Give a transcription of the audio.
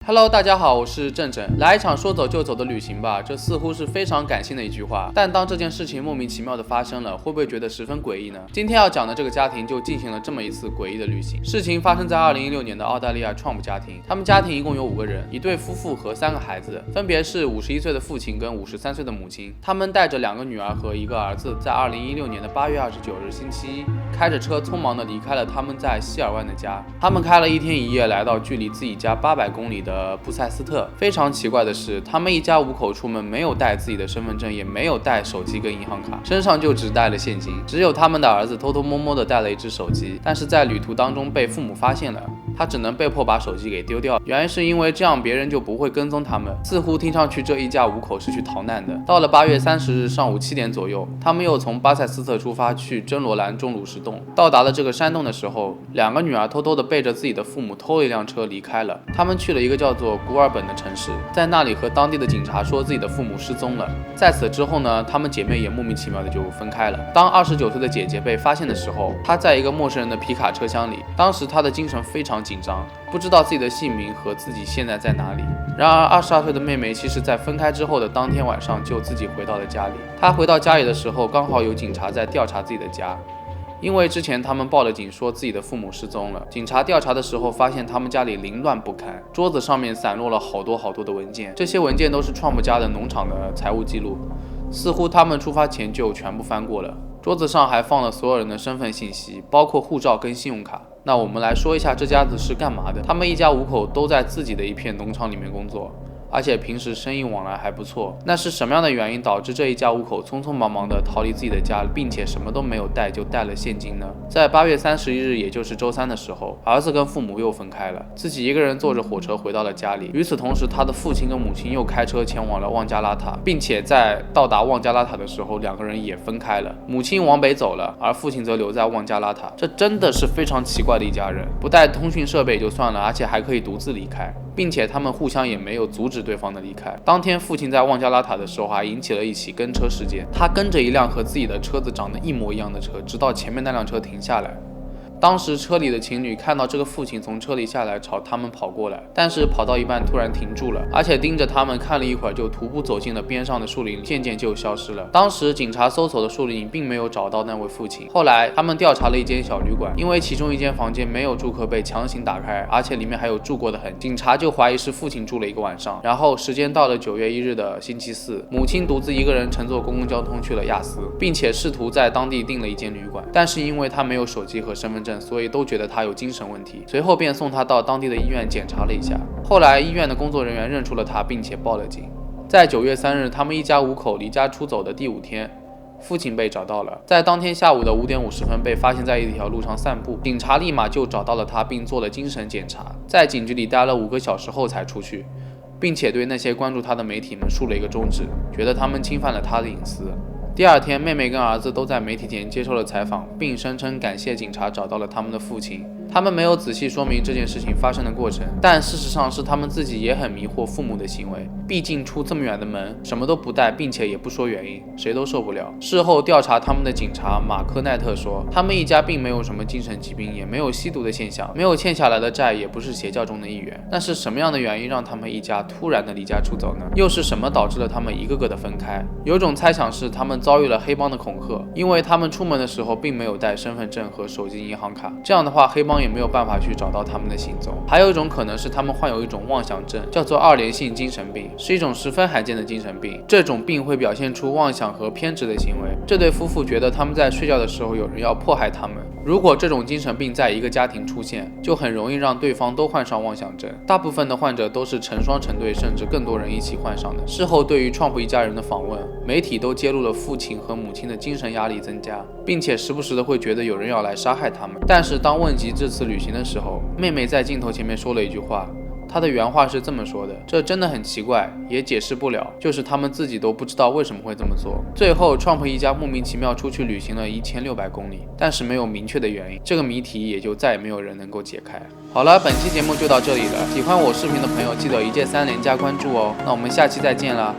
Hello， 大家好，我是正正。来一场说走就走的旅行吧，这似乎是非常感性的一句话。但当这件事情莫名其妙的发生了，会不会觉得十分诡异呢？今天要讲的这个家庭就进行了这么一次诡异的旅行。事情发生在2016年的澳大利亚创普家庭，他们家庭一共有5个人，一对夫妇和3个孩子，分别是51岁的父亲跟53岁的母亲。他们带着2个女儿和1个儿子，在2016年的8月29日星期一，开着车匆忙地离开了他们在希尔湾的家。他们开了1天1夜，来到距离自己家800公里的布塞斯特。非常奇怪的是，他们一家5口出门没有带自己的身份证，也没有带手机跟银行卡，身上就只带了现金。只有他们的儿子偷偷摸摸地带了一只手机，但是在旅途当中被父母发现了，他只能被迫把手机给丢掉。原因是因为这样别人就不会跟踪他们。似乎听上去这一家5口是去逃难的。到了8月30日上午7点左右，他们又从巴塞斯特出发去真罗兰钟乳石洞。到达了这个山洞的时候，2个女儿偷偷地背着自己的父母偷了一辆车离开了。他们去了一个叫做古尔本的城市，在那里和当地的警察说自己的父母失踪了。在此之后呢，她们姐妹也莫名其妙的就分开了。当29岁的姐姐被发现的时候，她在一个陌生人的皮卡车厢里，当时她的精神非常紧张，不知道自己的姓名和自己现在在哪里。然而22岁的妹妹其实在分开之后的当天晚上就自己回到了家里。她回到家里的时候，刚好有警察在调查自己的家。因为之前他们报了警，说自己的父母失踪了。警察调查的时候发现他们家里凌乱不堪，桌子上面散落了好多的文件，这些文件都是创普家的农场的财务记录，似乎他们出发前就全部翻过了。桌子上还放了所有人的身份信息，包括护照跟信用卡。那我们来说一下这家子是干嘛的。他们一家5口都在自己的一片农场里面工作，而且平时生意往来还不错。那是什么样的原因导致这一家5口匆匆忙忙的逃离自己的家，并且什么都没有带就带了现金呢？在8月31日，也就是周3的时候，儿子跟父母又分开了，自己一个人坐着火车回到了家里。与此同时，他的父亲跟母亲又开车前往了旺加拉塔，并且在到达旺加拉塔的时候，2个人也分开了。母亲往北走了，而父亲则留在旺加拉塔。这真的是非常奇怪的一家人，不带通讯设备也就算了，而且还可以独自离开，并且他们互相也没有阻止对方的离开。当天父亲在旺加拉塔的时候还引起了一起跟车事件，他跟着一辆和自己的车子长得一模一样的车，直到前面那辆车停下来。当时车里的情侣看到这个父亲从车里下来朝他们跑过来，但是跑到一半突然停住了，而且盯着他们看了一会儿，就徒步走进了边上的树林，渐渐就消失了。当时警察搜索的树林并没有找到那位父亲。后来他们调查了一间小旅馆，因为其中一间房间没有住客被强行打开，而且里面还有住过的痕迹，警察就怀疑是父亲住了一个晚上。然后时间到了9月1日的星期四，母亲独自一个人乘坐公共交通去了亚斯，并且试图在当地订了一间旅馆，但是因为他没有手机和身份证，所以都觉得他有精神问题，随后便送他到当地的医院检查了一下。后来医院的工作人员认出了他，并且报了警。在9月3日，他们一家5口离家出走的第5天，父亲被找到了，在当天下午的5点50分被发现在一条路上散步，警察立马就找到了他，并做了精神检查，在警局里待了5个小时后才出去，并且对那些关注他的媒体们竖了一个中指，觉得他们侵犯了他的隐私。第2天，妹妹跟儿子都在媒体前接受了采访，并声称感谢警察找到了他们的父亲。他们没有仔细说明这件事情发生的过程，但事实上是他们自己也很迷惑父母的行为，毕竟出这么远的门，什么都不带，并且也不说原因，谁都受不了。事后调查他们的警察马科奈特说，他们一家并没有什么精神疾病，也没有吸毒的现象，没有欠下来的债，也不是邪教中的一员。那是什么样的原因让他们一家突然的离家出走呢？又是什么导致了他们一个个的分开？有种猜想是他们遭遇了黑帮的恐吓，因为他们出门的时候并没有带身份证和手机银行卡，这样的话黑帮也没有办法去找到他们的行踪。还有一种可能是他们患有一种妄想症，叫做2联性精神病，是一种十分罕见的精神病。这种病会表现出妄想和偏执的行为。这对夫妇觉得他们在睡觉的时候有人要迫害他们。如果这种精神病在一个家庭出现，就很容易让对方都患上妄想症。大部分的患者都是成双成对，甚至更多人一起患上的。事后对于创普一家人的访问，媒体都揭露了父亲和母亲的精神压力增加，并且时不时的会觉得有人要来杀害他们。但是当问及这次旅行的时候，妹妹在镜头前面说了一句话，她的原话是这么说的，这真的很奇怪，也解释不了，就是他们自己都不知道为什么会这么做。最后创普一家莫名其妙出去旅行了1600公里，但是没有明确的原因，这个谜题也就再也没有人能够解开。好了，本期节目就到这里了，喜欢我视频的朋友记得一键3连加关注哦，那我们下期再见啦。